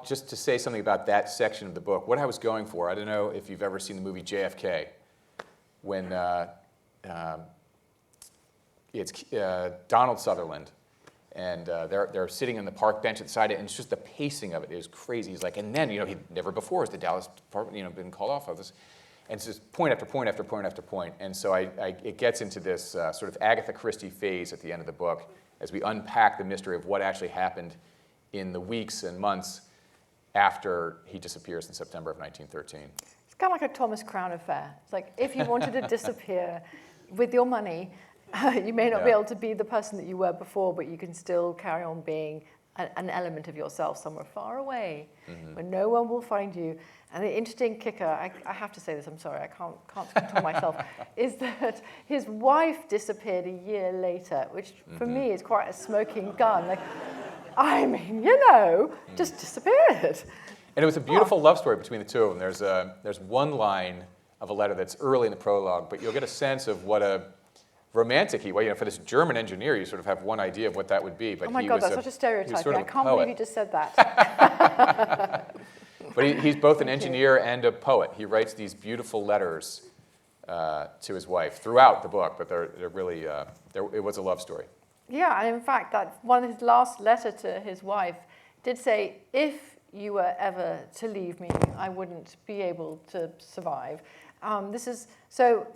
Just to say something about that section of the book, what I was going for, I don't know if you've ever seen the movie JFK, when it's Donald Sutherland, and they're sitting on the park bench at the side, and it's just the pacing of it is crazy. He's like, and then, he never before has the Dallas department, been called off of this. And it's just point after point after point after point. And so it gets into this sort of Agatha Christie phase at the end of the book as we unpack the mystery of what actually happened in the weeks and months after he disappears in September of 1913. It's kind of like a Thomas Crown affair. It's like, if you wanted to disappear with your money, you may not be able to be the person that you were before, but you can still carry on being an element of yourself somewhere far away, where no one will find you. And the interesting kicker, I have to say this, I'm sorry, I can't control myself, is that his wife disappeared a year later, which for me is quite a smoking gun. Like, I mean, just disappeared. And it was a beautiful love story between the two of them. There's one line of a letter that's early in the prologue, but you'll get a sense of what a romantic he was. For this German engineer, you sort of have one idea of what that would be. But oh my God, that's such a stereotype. Sort of I can't believe you just said that. But he's both an engineer and a poet. He writes these beautiful letters to his wife throughout the book, but they're really, it was a love story. Yeah, and in fact, that one of his last letter to his wife did say, if you were ever to leave me, I wouldn't be able to survive. So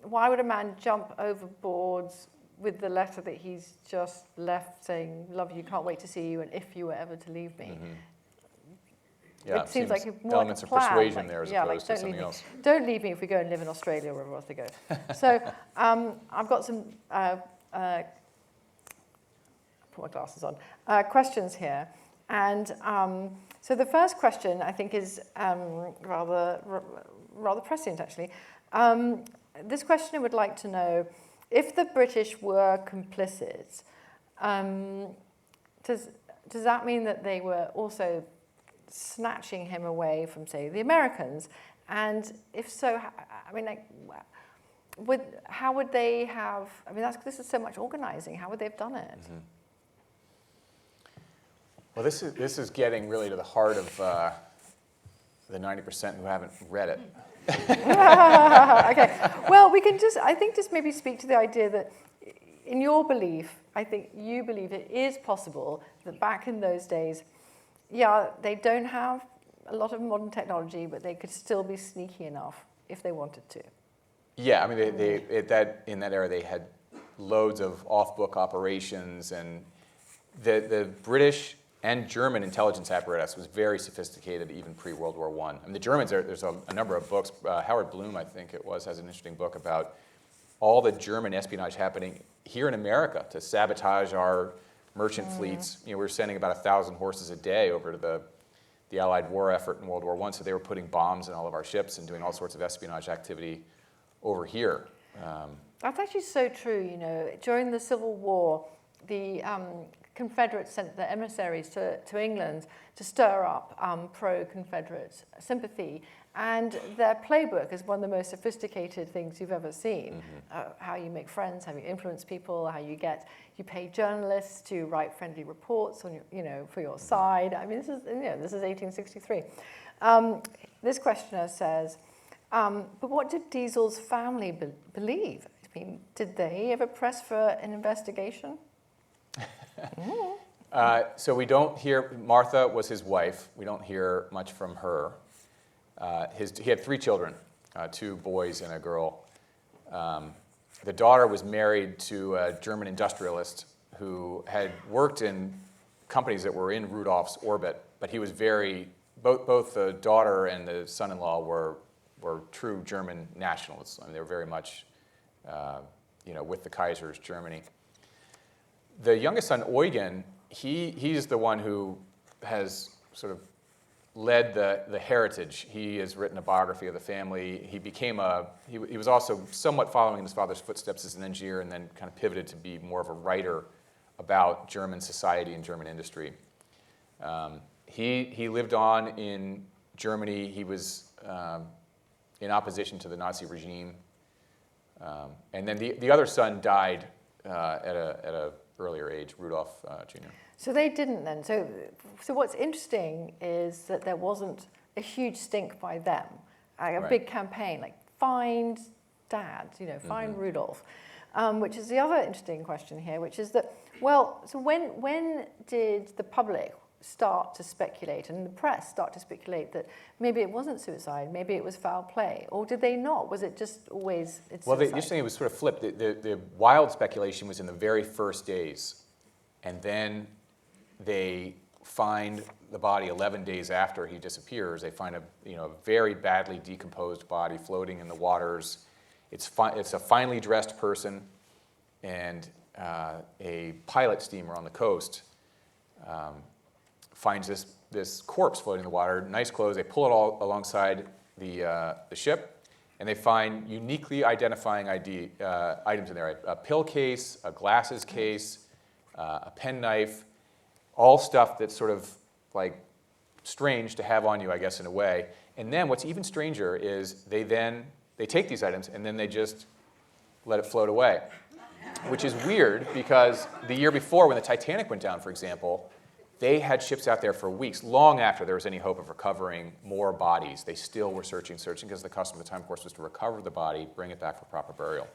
why would a man jump overboard with the letter that he's just left saying, love you, can't wait to see you, and if you were ever to leave me? Yeah, it seems like more elements like of persuasion there as opposed to something else. Don't leave me if we go and live in Australia or wherever else they go. So I've got some, put my glasses on, questions here. And so the first question, I think, is rather prescient, actually. This questioner would like to know, if the British were complicit, does that mean that they were also snatching him away from, say, the Americans? And if so, how would they have, this is so much organizing, how would they have done it? Well, this is getting really to the heart of the 90% who haven't read it. Okay, well, we can just maybe speak to the idea that in your belief, I think you believe it is possible that back in those days, they don't have a lot of modern technology, but they could still be sneaky enough if they wanted to. Yeah, in that era, they had loads of off-book operations, and the British and German intelligence apparatus was very sophisticated even pre-World War I. The Germans, there's a number of books. Howard Bloom, I think it was, has an interesting book about all the German espionage happening here in America to sabotage our merchant fleets. We were sending about 1,000 horses a day over to the Allied war effort in World War I, so they were putting bombs in all of our ships and doing all sorts of espionage activity over here. That's actually so true. During the Civil War, the Confederates sent their emissaries to England to stir up pro-Confederate sympathy. And their playbook is one of the most sophisticated things you've ever seen. How you make friends, how you influence people, how you pay journalists to write friendly reports on for your side. This is 1863. This questioner says, but what did Diesel's family believe? Did they ever press for an investigation? So we don't hear, Martha was his wife. We don't hear much from her. He had 3 children, 2 boys and a girl. The daughter was married to a German industrialist who had worked in companies that were in Rudolf's orbit, but he was both the daughter and the son-in-law were true German nationalists. They were very much, with the Kaiser's Germany. The youngest son, Eugen, he's the one who has sort of led the heritage. He has written a biography of the family. He became he was also somewhat following in his father's footsteps as an engineer, and then kind of pivoted to be more of a writer about German society and German industry. He lived on in Germany. He was in opposition to the Nazi regime. And then the other son died at a earlier age, Rudolf Jr. So they didn't then. So what's interesting is that there wasn't a huge stink by them, a big campaign like find Dad, find Rudolf, which is the other interesting question here, which is that, well, so when did the public start to speculate and the press start to speculate that maybe it wasn't suicide, maybe it was foul play, or did they not? Was it just always it's Well, the suicide? interesting thing, it was sort of flipped. The wild speculation was in the very first days, and then they find the body 11 days after he disappears. They find a very badly decomposed body floating in the waters. It's a finely dressed person, and a pilot steamer on the coast finds this corpse floating in the water. Nice clothes. They pull it all alongside the ship, and they find uniquely identifying items in there: a pill case, a glasses case, a penknife. All stuff that's sort of like strange to have on you, I guess, in a way. And then what's even stranger is they take these items and then they just let it float away, which is weird because the year before, when the Titanic went down, for example, they had ships out there for weeks, long after there was any hope of recovering more bodies. They still were searching, because the custom at the time, of course, was to recover the body, bring it back for proper burial.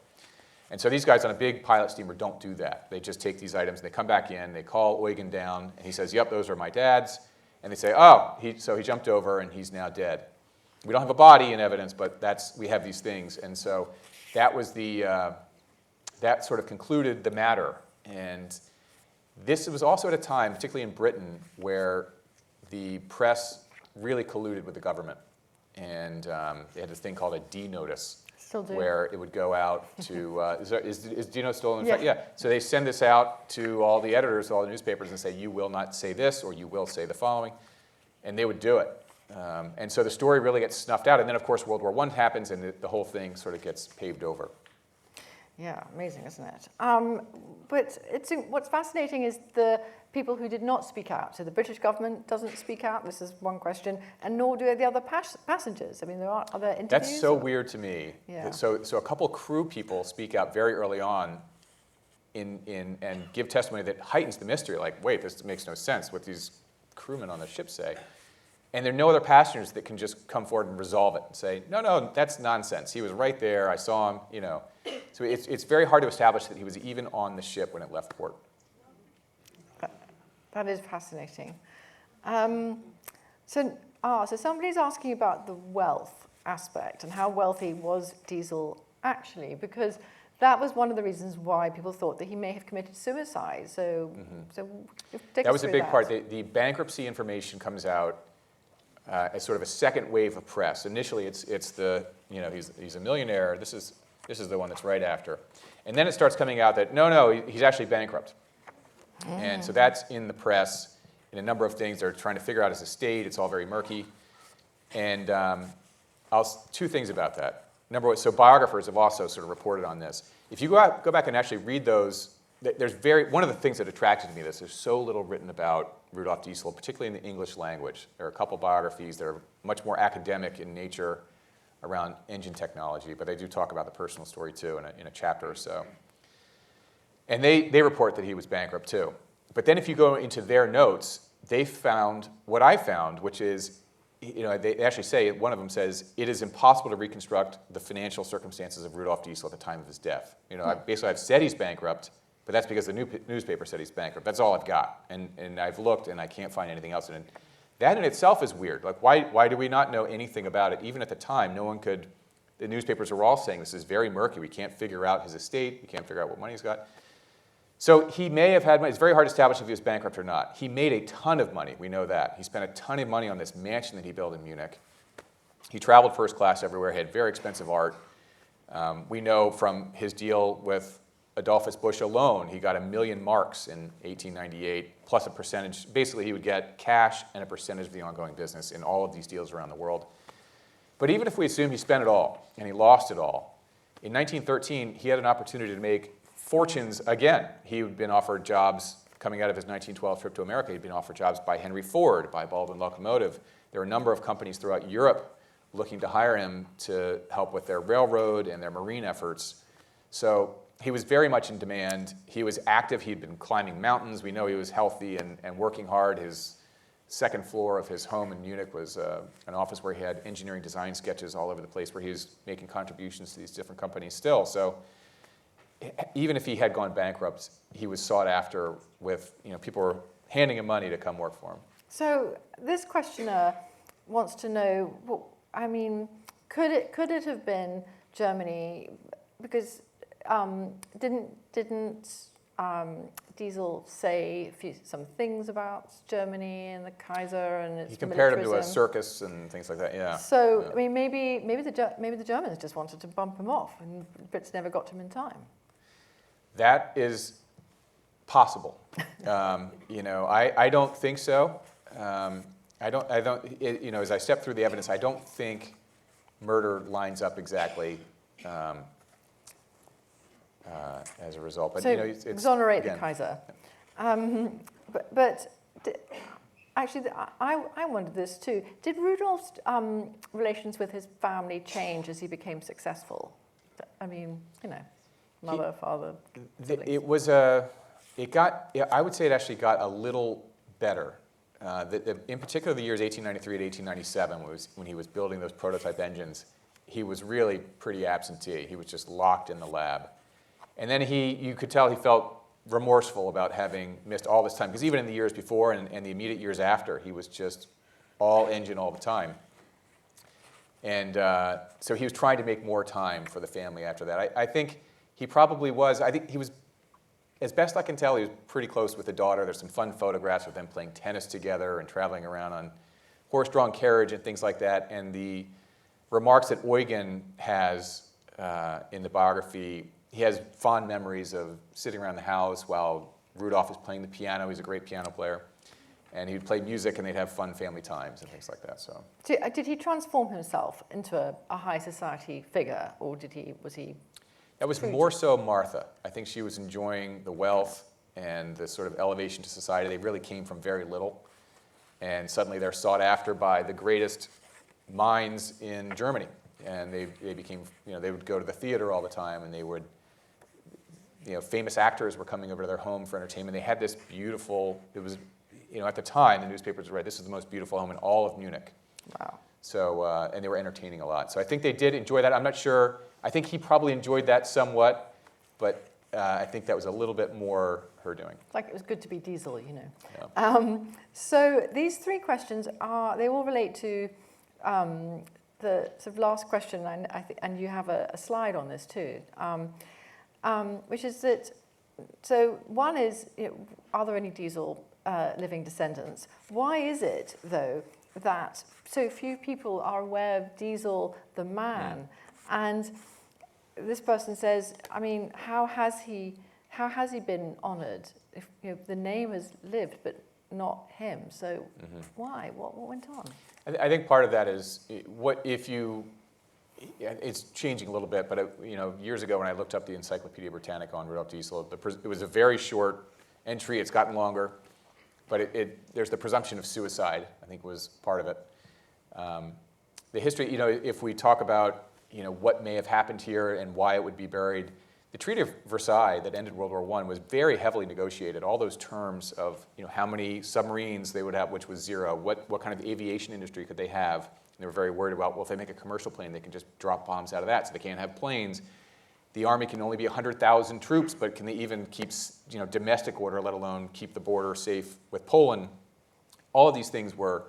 And so these guys on a big pilot steamer don't do that. They just take these items, and they come back in, they call Eugen down, and he says, yep, those are my dad's. And they say, oh, so he jumped over, and he's now dead. We don't have a body in evidence, but we have these things. And so that was that sort of concluded the matter. And this was also at a time, particularly in Britain, where the press really colluded with the government. And they had this thing called a D notice, Still do. where it would go out to, is Dino still in Yeah. effect? Yeah. So they send this out to all the editors, all the newspapers, and say, you will not say this, or you will say the following. And they would do it. And so the story really gets snuffed out. And then, of course, World War I happens, and the whole thing sort of gets paved over. Yeah, amazing, isn't it? But what's fascinating is the people who did not speak out. So the British government doesn't speak out. This is one question, and nor do the other passengers. I mean, there are other interviews. That's so weird to me. Yeah. So a couple crew people speak out very early on and give testimony that heightens the mystery. Like, wait, this makes no sense what these crewmen on the ship say. And there are no other passengers that can just come forward and resolve it and say, no, that's nonsense. He was right there. I saw him. So it's very hard to establish that he was even on the ship when it left port. That is fascinating. So somebody's asking about the wealth aspect and how wealthy was Diesel actually, because that was one of the reasons why people thought that he may have committed suicide. So, take That us was a through big that. part. The bankruptcy information comes out as sort of a second wave of press. Initially, it's he's a millionaire. This is the one that's right after, and then it starts coming out that no, he's actually bankrupt. And so that's in the press in a number of things. They're trying to figure out his estate. It's all very murky. And two things about that. Number one, so biographers have also sort of reported on this. If you go back and actually read those, one of the things that attracted me to this, there's so little written about Rudolf Diesel, particularly in the English language. There are a couple biographies that are much more academic in nature around engine technology, but they do talk about the personal story too in a chapter or so. And they report that he was bankrupt too. But then if you go into their notes, they found what I found, which is, they actually say, one of them says, it is impossible to reconstruct the financial circumstances of Rudolf Diesel at the time of his death. Basically I've said he's bankrupt, but that's because the newspaper said he's bankrupt. That's all I've got. And I've looked and I can't find anything else. And that in itself is weird. Like, why do we not know anything about it? Even at the time, the newspapers were all saying this is very murky. We can't figure out his estate. We can't figure out what money he's got. So he may have had money. It's very hard to establish if he was bankrupt or not. He made a ton of money. We know that. He spent a ton of money on this mansion that he built in Munich. He traveled first class everywhere. He had very expensive art. We know from his deal with Adolphus Busch alone, he got 1 million marks in 1898, plus a percentage. Basically, he would get cash and a percentage of the ongoing business in all of these deals around the world. But even if we assume he spent it all and he lost it all, in 1913, he had an opportunity to make fortunes again. He had been offered jobs coming out of his 1912 trip to America. He'd been offered jobs by Henry Ford, by Baldwin Locomotive. There were a number of companies throughout Europe looking to hire him to help with their railroad and their marine efforts. So he was very much in demand. He was active. He'd been climbing mountains. We know he was healthy and working hard. His second floor of his home in Munich was an office where he had engineering design sketches all over the place, where he was making contributions to these different companies still. So even if he had gone bankrupt, he was sought after with, people were handing him money to come work for him. So this questioner wants to know, could it have been Germany? Because didn't Diesel say some things about Germany and the Kaiser and its He compared him militarism? to a circus and things like that. Yeah. So yeah. Maybe the Germans just wanted to bump him off, and Brits never got to him in time. That is possible. I don't think so. As I step through the evidence, I don't think murder lines up exactly as a result. But so it's, exonerate again, the Kaiser. Actually, I wondered this too. Did Rudolph's relations with his family change as he became successful? Mother, father. Siblings. I would say it actually got a little better. In particular, the years 1893 and 1897, when he was building those prototype engines, he was really pretty absentee. He was just locked in the lab. And then you could tell he felt remorseful about having missed all this time, because even in the years before and the immediate years after, he was just all engine all the time. And so he was trying to make more time for the family after that. I think he probably was. I think he was, as best I can tell, he was pretty close with the daughter. There's some fun photographs of them playing tennis together and traveling around on horse-drawn carriage and things like that. And the remarks that Eugen has in the biography, he has fond memories of sitting around the house while Rudolf is playing the piano. He's a great piano player. And he'd play music, and they'd have fun family times and things like that. So, did he transform himself into a high society figure, or was he? That was more so Martha. I think she was enjoying the wealth and the sort of elevation to society. They really came from very little, and suddenly they're sought after by the greatest minds in Germany. And they became, they would go to the theater all the time, and they would, famous actors were coming over to their home for entertainment. They had this beautiful, it was, at the time, the newspapers would write, this is the most beautiful home in all of Munich. Wow. So, and they were entertaining a lot. So I think they did enjoy that. I'm not sure. I think he probably enjoyed that somewhat, but I think that was a little bit more her doing. It's like it was good to be Diesel, Yeah. So these three questions they all relate to the sort of last question, and you have a slide on this too, which is that, so one is, are there any Diesel living descendants? Why is it, though, that so few people are aware of Diesel, the man? And this person says, how has he been honoured if the name has lived but not him? So why? What went on? I think part of that is it's changing a little bit, but years ago when I looked up the Encyclopedia Britannica on Rudolf Diesel, it was a very short entry. It's gotten longer, but there's the presumption of suicide, I think, was part of it. The history, if we talk about what may have happened here and why it would be buried, the Treaty of Versailles that ended World War I was very heavily negotiated. All those terms of how many submarines they would have, which was zero, what kind of aviation industry could they have. And they were very worried about, well, if they make a commercial plane, they can just drop bombs out of that, so they can't have planes. The army can only be 100,000 troops, but can they even keep domestic order, let alone keep the border safe with Poland? All of these things were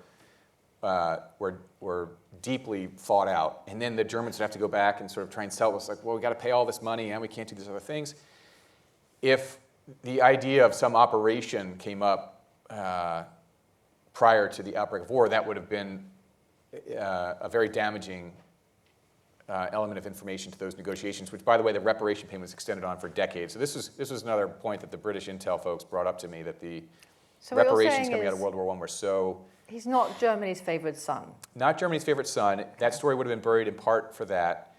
deeply thought out. And then the Germans would have to go back and sort of try and sell us, like, well, we got to pay all this money and we can't do these other things. If the idea of some operation came up prior to the outbreak of war, that would have been a very damaging element of information to those negotiations, which, by the way, the reparation payment was extended on for decades. So this was another point that the British intel folks brought up to me, that the reparations coming out of World War I were so... He's not Germany's favored son. Not Germany's favorite son. That story would have been buried in part for that.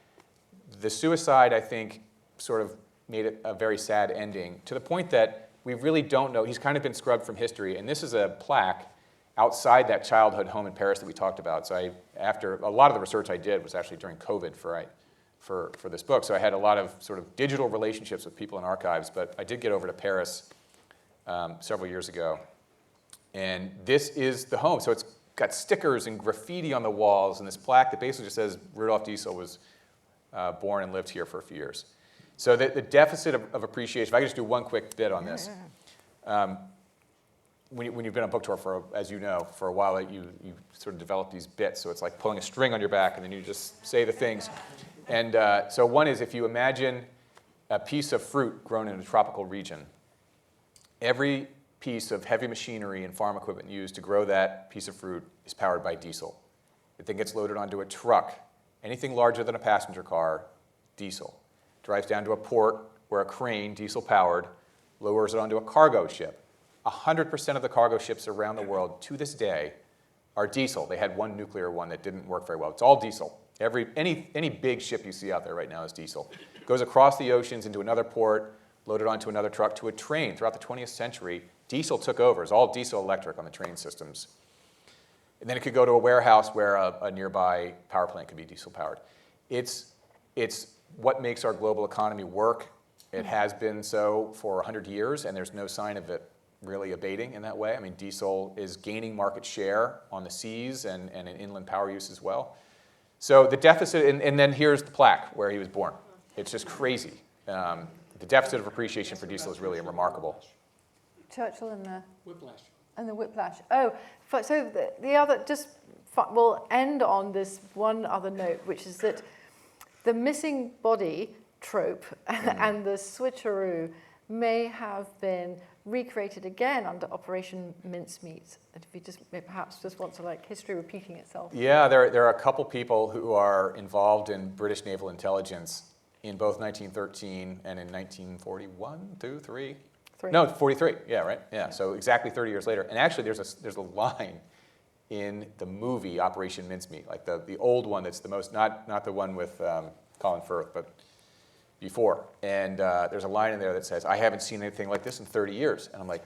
The suicide, I think, sort of made it a very sad ending, to the point that we really don't know. He's kind of been scrubbed from history, and this is a plaque outside that childhood home in Paris that we talked about. So after a lot of the research I did was actually during COVID for this book, so I had a lot of sort of digital relationships with people in archives, but I did get over to Paris several years ago. And this is the home. So it's got stickers and graffiti on the walls and this plaque that basically just says Rudolf Diesel was born and lived here for a few years. So the deficit of appreciation, if I could just do one quick bit on this. When you've been on book tour for, as you know, for a while, you sort of develop these bits. So it's like pulling a string on your back and then you just say the things. And so one is, if you imagine a piece of fruit grown in a tropical region, every piece of heavy machinery and farm equipment used to grow that piece of fruit is powered by diesel. It then gets loaded onto a truck. Anything larger than a passenger car, diesel. Drives down to a port where a crane, diesel powered, lowers it onto a cargo ship. 100% of the cargo ships around the world to this day are diesel. They had one nuclear one that didn't work very well. It's all diesel. Any big ship you see out there right now is diesel. Goes across the oceans into another port, loaded onto another truck, to a train. Throughout the 20th century, diesel took over. It's all diesel electric on the train systems. And then it could go to a warehouse where a nearby power plant could be diesel powered. It's what makes our global economy work. It has been so for 100 years, and there's no sign of it really abating in that way. I mean, diesel is gaining market share on the seas and in inland power use as well. So the deficit, and then here's the plaque where he was born. It's just crazy. The deficit of appreciation for diesel is really remarkable. Churchill and the Whiplash. And the whiplash. Oh, so the other, we'll end on this one other note, which is that the missing body trope and the switcheroo may have been recreated again under Operation Mincemeat. If you perhaps want to, like, history repeating itself. Yeah, there are a couple people who are involved in British naval intelligence in both 1913 and in 1941, 2, 3? No, 43. Yeah, right. Yeah. So exactly 30 years later. And actually, there's a line in the movie Operation Mincemeat, like the old one that's the most, not the one with Colin Firth, but before. And there's a line in there that says, "I haven't seen anything like this in 30 years." And I'm like,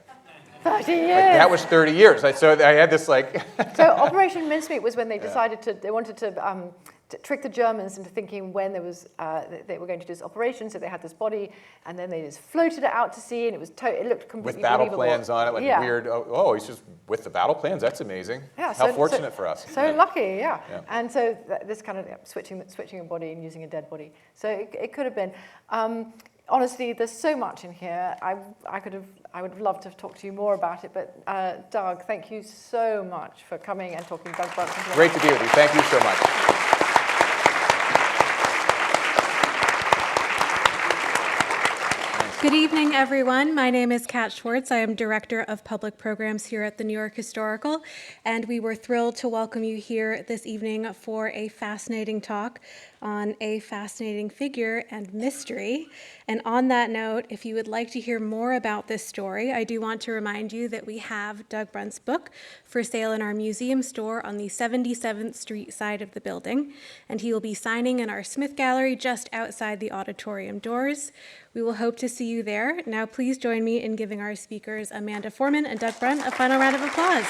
30 years. Like, that was 30 years. So I had this like. So Operation Mincemeat was when they decided they wanted to trick the Germans into thinking when they were going to do this operation. So they had this body, and then they just floated it out to sea, and it looked completely with battle believable. plans on it, like weird. Oh, he's just with the battle plans. That's amazing. Yeah, how fortunate for us. So lucky, yeah. And so this kind of switching a body and using a dead body. So it could have been. Honestly, there's so much in here. I would have loved to have talked to you more about it, but Doug, thank you so much for coming and talking. Doug Brunt. Great to be with you. Thank you so much. Good evening, everyone. My name is Kat Schwartz. I am Director of Public Programs here at the New York Historical, and we were thrilled to welcome you here this evening for a fascinating talk on a fascinating figure and mystery. And on that note, if you would like to hear more about this story, I do want to remind you that we have Doug Brunt's book for sale in our museum store on the 77th Street side of the building, and he will be signing in our Smith Gallery just outside the auditorium doors. We will hope to see you there. Now please join me in giving our speakers Amanda Foreman and Doug Brunt a final round of applause.